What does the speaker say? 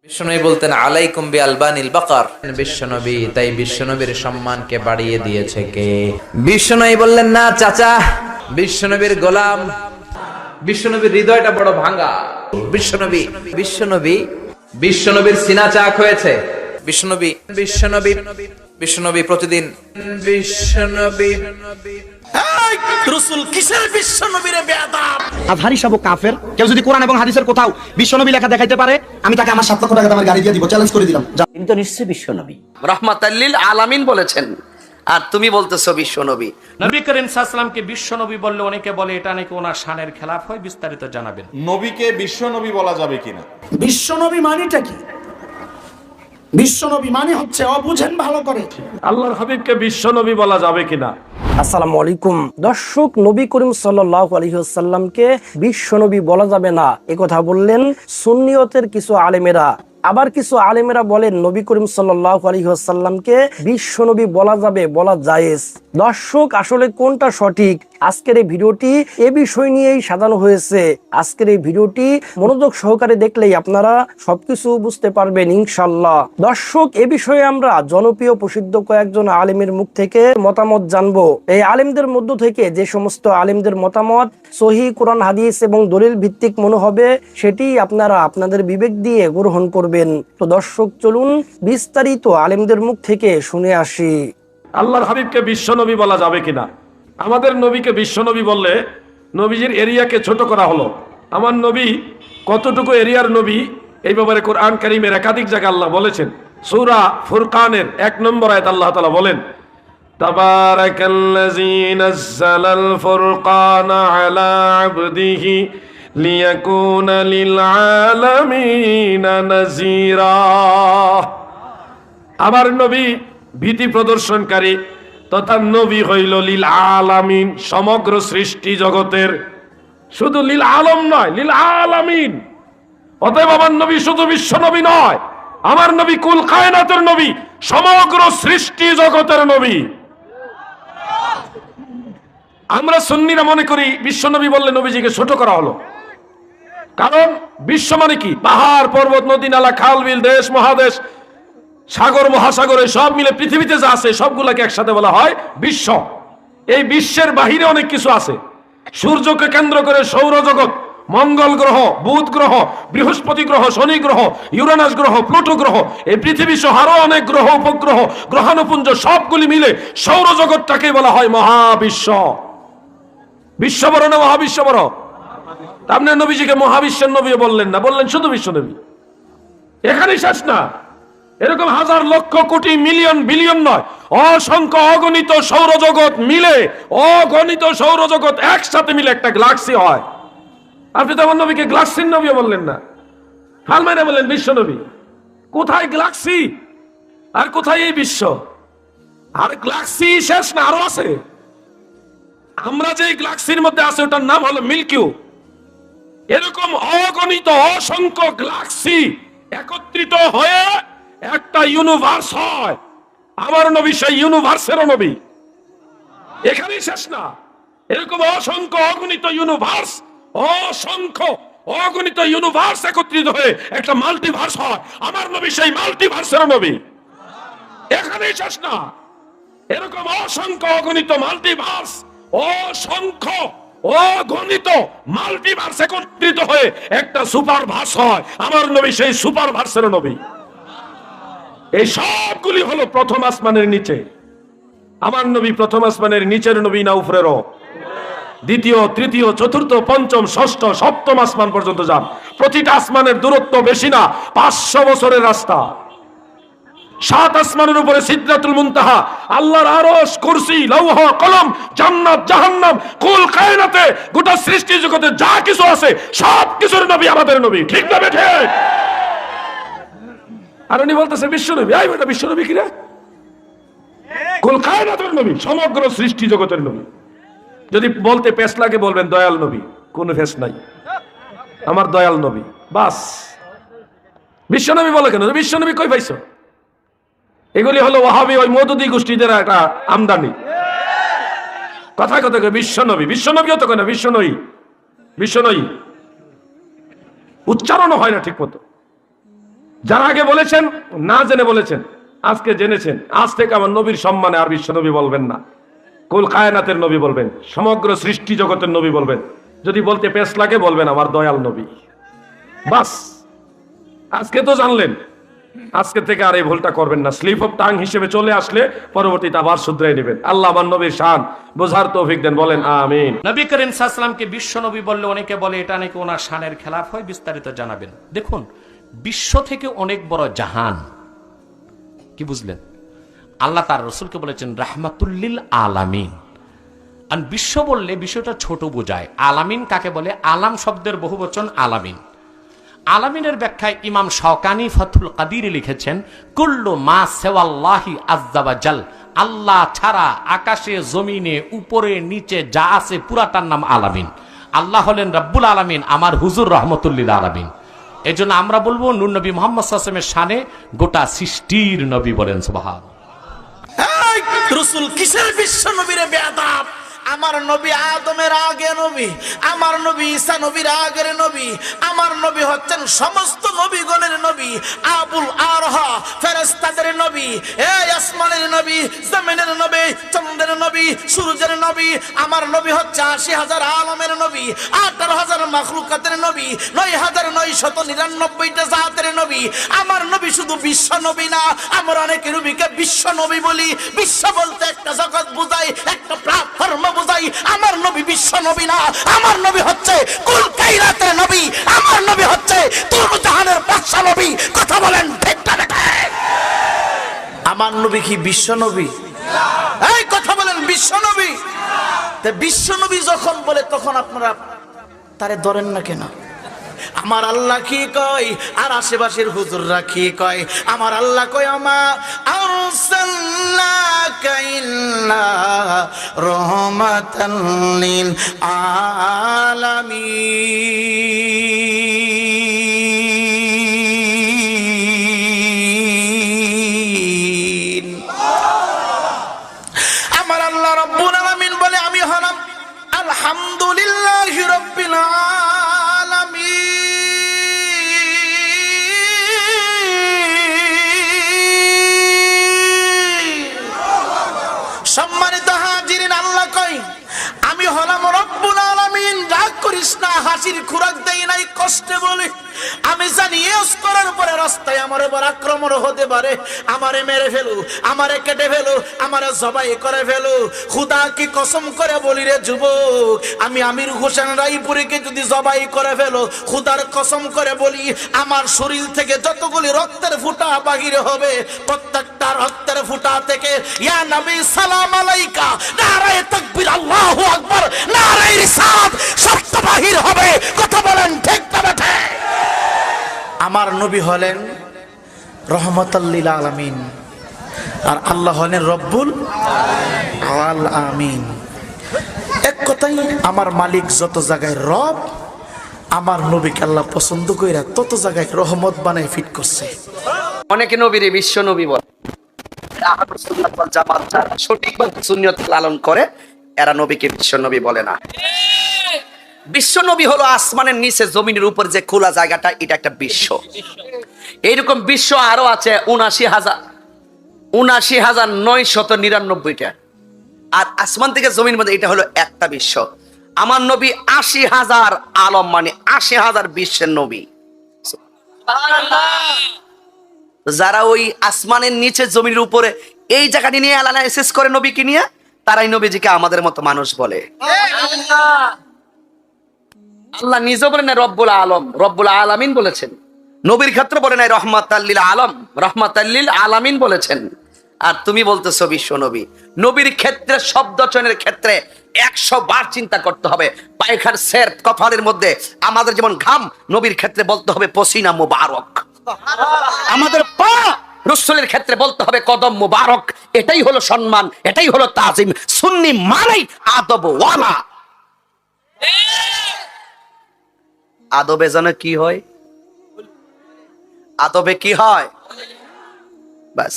বিশ্বনবী বলতেন আলাইকুম বি আলবানিল বাকার। বিশ্বনবী তাই বিশ্বনবীর সম্মানকে বাড়িয়ে দিয়েছে কে? বিশ্বনবী বললেন না চাচা, বিশ্বনবীর গোলাম। বিশ্বনবীর হৃদয়টা বড় ভাঙা। বিশ্বনবী বিশ্বনবী বিশ্বনবীর সিনা চাক হয়েছে। বিশ্বনবী বিশ্বনবী বিশ্বনবী প্রতিদিন বিশ্বনবী রাসূল কিসের বিশ্বনবীরে বেয়াদব? আজহারি সব কাফের। কেউ যদি কোরআন এবং হাদিসের কোথাও বিশ্বনবী লেখা দেখাইতে পারে, আমি তাকে আমার 7 লক্ষ টাকা আমার গাড়ি দিয়ে দিব, চ্যালেঞ্জ করে দিলাম। কিন্তু নিশ্চয়ই বিশ্বনবী রাহমাতাল্লিল আলামিন বলেছেন, আর তুমি বলতেছো বিশ্বনবী। নবী করিম সাল্লাল্লাহু আলাইহি ওয়াসাল্লামকে বিশ্বনবী বললে অনেকে বলে এটা নাকি ওনার শানের খেলাফ হয়, বিস্তারিত জানাবেন। নবীকে বিশ্বনবী বলা যাবে কিনা? বিশ্বনবী মানেটা কি? বিশ্বনবী মানে হচ্ছে অবুঝেন ভালো করে। আল্লাহর হাবিবকে বিশ্বনবী বলা যাবে কিনা? আসসালামু আলাইকুম দর্শক, নবী করিম সাল্লাল্লাহু আলাইহি ওয়াসাল্লামকে বিশ্বনবী বলা যাবে না এ কথা বললেন সুন্নিয়তের কিছু আলেমেরা। আবার কিছু আলেমেরা বলেন নবী করিম সাল্লাল্লাহু আলাইহি ওয়াসাল্লামকে বিশ্বনবী বলা যাবে, বলা জায়েজ। দর্শক, আসলে কোনটা সঠিক? আজকের এই ভিডিওটি এ বিষয় নিয়েই সাজানো হয়েছে। আজকের এই ভিডিওটি মনোযোগ সহকারে দেখলেই আপনারা সবকিছু বুঝতে পারবেন ইনশাআল্লাহ। দর্শক, এ বিষয়ে আমরা জনপ্রিয় প্রসিদ্ধ কয়েকজন আলেমের মুখ থেকে মতামত জানবো। এই আলেমদের মধ্য থেকে যে সমস্ত আলেমদের মতামত সহিহ কোরআন হাদিস এবং দলিল ভিত্তিক মনে হবে, সেটি আপনারা আপনাদের বিবেক দিয়ে গ্রহণ করবেন। তো দর্শক, চলুন বিস্তারিত আলেমদের মুখ থেকে শুনে আসি। আল্লাহর হাবিবকে বিশ্বনবী বলা যাবে কিনা? আমাদের নবীকে বিশ্বনবী বললে নবীজির এরিয়াকে ছোট করা হলো। আমার নবী কতটুকু এরিয়ার নবী এই ব্যাপারে কোরআন কারীমের একাধিক জায়গায় আল্লাহ বলেছেন। সূরা ফুরকানের 1 নম্বর আয়াত আল্লাহ তাআলা বলেন, তাবারাকাল্লাযী নাযালাল ফুরকানা আলা আবদিহি লিয়াকুনা লিল আলামিনা নাযীরা। আমার নবী ভীতি প্রদর্শনকারী তথা নবী হইল লিল আলামিন, সমগ্র সৃষ্টি জগতের। শুধু লিল আলম নয়, লিল আলামিন। অতএব আমার নবী শুধু বিশ্ব নবী নয়, আমার নবী কুল কায়নাতের নবী, সমগ্র সৃষ্টি জগতের নবী। আমরা সুন্নিরা মনে করি বিশ্ব নবী বললে নবীজিকে ছোট করা হলো। কারণ বিশ্ব মানে কি? পাহাড় পর্বত নদী নালা খাল বিল দেশ মহাদেশ সাগর মহাসাগরে সব মিলে পৃথিবীতে যা আছে সবগুলাকে একসাথে বলা হয় বিশ্ব। এই বিশ্বের বাহিরে অনেক কিছু আছে। সূর্যকে কেন্দ্র করে সৌরজগৎ, মঙ্গল গ্রহ, বুধ গ্রহ, বৃহস্পতি গ্রহ, শনি গ্রহ, ইউরেনাস গ্রহ, প্লুটো গ্রহ, এই পৃথিবী সহ আরো অনেক গ্রহ উপগ্রহ গ্রহাণুপুঞ্জ সবগুলি মিলে সৌরজগৎটাকে বলা হয় মহাবিশ্ব। বিশ্ব বড় না মহাবিশ্ব বড়? আপনি নবীজিকে মহাবিশ্বের নবী বললেন না, বললেন শুধু বিশ্ব নবী। এখানেই শেষ না, এরকম হাজার লক্ষ কোটি মিলিয়ন বিলিয়ন নয়, অসংখ্য অগণিত সৌরজগৎ মিলে, অগণিত সৌরজগৎ একসাথে মিলে একটা গ্যালাক্সি হয়। আপনি তো আমার নবীকে গ্যালাক্সির নবী বললেন না, হাল মাইনা বললেন বিশ্ব নবী। কোথায় গ্যালাক্সি আর কোথায় এই বিশ্ব? আর গ্যালাক্সি শেষ না, আরো আছে। আমরা যে গ্যালাক্সির মধ্যে আছে ওটার নাম হলো মিল্কি ওয়ে। এরকম অগণিত অসংখ্য গ্যালাক্সি একত্রিত হয়ে একটা ইউনিভার্স হয়। আমার নবী সেই ইউনিভার্সেরও নবী। এখানেই শেষ না, এরকম অসংখ্য অগণিত ইউনিভার্স, অসংখ্য অগণিত ইউনিভার্স একত্রিত হয়ে একটা মাল্টিভার্স হয়। আমার নবী সেই মাল্টিভার্সেরও নবী। এখানেই শেষ না, এরকম অসংখ্য অগণিত মাল্টিভার্স, অসংখ্য অগণিত মাল্টিভার্স একত্রিত হয়ে একটা সুপারভার্স হয়। আমার নবী সেই সুপারভার্সেরও নবী। এই সবগুলি হলো প্রথম আসমানের নিচে। আমার নবী প্রথম আসমানের নিচের নবী না উপরেরও? দ্বিতীয়, তৃতীয়, চতুর্থ, পঞ্চম, ষষ্ঠ, সপ্তম আসমান পর্যন্ত যান, প্রতিটা আসমানের দূরত্ব বেশি না 500 বছরের রাস্তা। 7 আসমানের উপরে সিদরাতুল মুনতাহা, আল্লাহর আরশ, কুরসি, লৌহ, কলম, জান্নাত, জাহান্নাম, কুল কায়নাতে গোটা সৃষ্টি জগতে যা কিছু আছে সব কিছুর নবী আমাদের নবী। ঠিক না বেঠে? আর উনি বলতেছে বিশ্বনবী। এই বেটা, বিশ্বনবী কি রে? কুল কায়নাতের নবী, সমগ্র সৃষ্টি জগতের নবী। যদি বলতে পেশ লাগে বলবেন দয়াল নবী। কোন পেশ নাই, আমার দয়াল নবী বাস। বিশ্বনবী বলে কেন? বিশ্বনবী কই পাইছো? এগুলি হলো ওয়াহাবি ওই মওদুদি গোষ্ঠীদের একটা আমদানি। কথা কথা বিশ্বনবী, বিশ্বনবীও তো কেন বিশ্বনবী, বিশ্বনবী উচ্চারণ হয় না ঠিক মতো। যারা আগে বলেছেন না জেনে বলেছেন, আজকে জেনেছেন। আজ থেকে আমার নবীর সম্মানে আর বিশ্ব নবী বলবেন না, কুল কায়নাতের নবী বলবেন, সমগ্র সৃষ্টি জগতের নবী বলবেন। যদি বলতে পেশ লাগে বলবেন আমার দয়াল নবী। বাস, আজকে তো জানলেন, আজকে থেকে আর এই ভুলটা করবেন না। স্লিপ অফ টাং হিসেবে চলে আসলে পরবর্তীতে আবার শুধরাই নেবেন। আল্লাহ আমার নবীর শান বোঝার তৌফিক দেন, বলেন আমিন। নবী করিম সাল্লাল্লাহু আলাইহি ওয়াসাল্লামকে বিশ্ব নবী বললে অনেকে বলে এটা নাকি ওনার শানের খেলাফ হয়, বিস্তারিত জানাবেন। দেখুন, বিশ্ব থেকে অনেক বড় জাহান, কি বুঝলেন? আল্লাহ তার রাসূলকে বলেছেন রাহমাতুল্লিল আলামিন। আর বিশ্ব বললে বিষয়টা ছোট বোঝায়। আলামিন কাকে বলে? আলাম শব্দের বহুবচন আলামিন। আলামিনের ব্যাখ্যায় ইমাম শাওকানি ফাথুল কাদিরে লিখেছেন কুল্লু মা সিওয়াল্লাহি আযজা ওয়া জাল, আল্লাহ ছাড়া আকাশে জমিনে উপরে নিচে যা আছে পুরাটার নাম আলামিন। আল্লাহ হলেন রব্বুল আলামিন, আমার হুজুর রহমতুল্লিল আলামিন। এজন্য আমরা বলবো নূর নবী মুহাম্মদ সাল্লাল্লাহু আলাইহি ওয়াসাল্লামের শানে গোটা সৃষ্টির নবী, বলেন সুবহান। রসুল কিসের বিশ্ব নবীরে বেয়াদব? আমার নবী আদমের আগে নবী, আমার নবী ঈসা নবীর আগের নবী, আমার নবী হচ্ছেন সমস্ত নবীগণের নবী, আবুল আরহা ফেরেশতাদের নবী, এই আসমানের নবী, জমিনের নবী, চন্দ্রের নবী, সূর্যের নবী। আমার নবী হচ্ছে ৮০,০০০ আলমের নবী, ১৮,০০০ মাখলুকাতের নবী, ৯,৯৯৯টা জাতের নবী। আমার নবী শুধু বিশ্ব নবী না, আমরা অনেকে নবীকে বিশ্ব নবী বলি। বিশ্ব বলতে একটা জগৎ বুঝাই, একটা প্ল্যাটফর্ম বুঝাই। আমার নবী বিশ্ব নবী না, আমার নবী হচ্ছে কুল কায়নাতের নবী, আমার নবী হচ্ছে তুরু জাহানের বাদশা নবী। কথা বলেন ঠিক না? আমার নবী কি বিশ্ব নবী? এই কথা বলেন, বিশ্ব নবী? তা বিশ্ব নবী যখন বলে তখন আপনারা তারে ধরেন না কেন? আমার আল্লাহ কি কয় আর আশেপাশের হুজুররা কি কয়? আমার আল্লাহ কয় আমা আরসালনাকা ইল্লা রাহমাতাল লিল আলামিন। আমার আল্লাহ রব্বুল আলামিন বলে আমি হলাম আলহামদুলিল্লাহি রাব্বিল আলামিন। সম্মানিত হাজিরিন, আল্লাহ কই আমি হলাম রব্বুল আলামিন। রাগ করিস না, হাসির খোরাক দেই নাই, কষ্টে বলি। আমি জানি ইউজ করার পরে রাস্তায় আমার এবার আক্রমণ হতে পারে, আমারে মেরে ফেলু, আমারে কেটে ফেলু, আমারে জবাই করে ফেলু। খুদা কি কসম করে বলি রে যুবক, আমি আমির হোসেন রায়পুরীকে যদি জবাই করে ফেলো, খুদার কসম করে বলি আমার শরীর থেকে যতগুলি রক্তের ফুটা বাহির হবে, প্রত্যেকটা রক্তের ফুটা থেকে ইয়া নবী সালাম আলাইকা, নারায়ে তাকবীর, আল্লাহু আকবার, নারায়ে রিসালাত শব্দ বাহির হবে। কথা বলেন ঠিক না বেঠে? আমার নবী হলেন রহমাতাল লিল আলামিন, আর আল্লাহ হলেন রব্বুল আলামিন। এক কথাই আমার মালিক যত জায়গায় রব, আমার নবীকে আল্লাহ পছন্দ কইরা তত জায়গায় রহমত বানায় ফিট করছে। অনেকে নবীরে বিশ্ব নবী বলে। আহলে সুন্নাত ওয়াল জামাত যারা সঠিকভাবে সুন্নাত লালন করে, এরা নবীকে বিশ্ব নবী বলে না। বিশ্ব নবী হলো আসমানের নিচে জমিনের উপর যে খোলা জায়গাটা, এটা একটা বিশ্ব। এইরকম বিশ্ব আরো আছে ৭৯,৯৯৯টা। আর আসমান থেকে জমির মধ্যে এটা হলো একটা বিশ্ব। আমার নবী ৮০,০০০ আলম, মানে ৮০,০০০ বিশ্বের নবী। যারা ওই আসমানের নিচে জমির উপরে এই জায়গাটি নিয়ে অ্যানালাইসিস করে নবীকে নিয়ে, তারাই নবীজিকে আমাদের মতো মানুষ বলে। আল্লাহ নিজে বলেন না রব্বুল আলম, রব্বুল আলামিন বলেছেন। নবীর ক্ষেত্রে বলে নাই রহমাতাল্লিল আলম, রহমাতাল্লিল আলামিন বলেছেন। আর তুমি বলতেছো বিশ্ব নবী। নবীর ক্ষেত্রে শব্দচয়নের ক্ষেত্রে ১০০ বার চিন্তা করতে হবে। পায়খার সের কপালের মধ্যে আমাদের যেমন ঘাম, নবীর ক্ষেত্রে বলতে হবে পসিনা মুবারক। আমাদের পা রাসূলের ক্ষেত্রে বলতে হবে কদম মুবারক। এটাই হলো সম্মান, এটাই হলো তাজিম। সুন্নি মানেই আদব ওয়ালা। আদবে জানো কি হয়? আদবে কি হয়? বাস।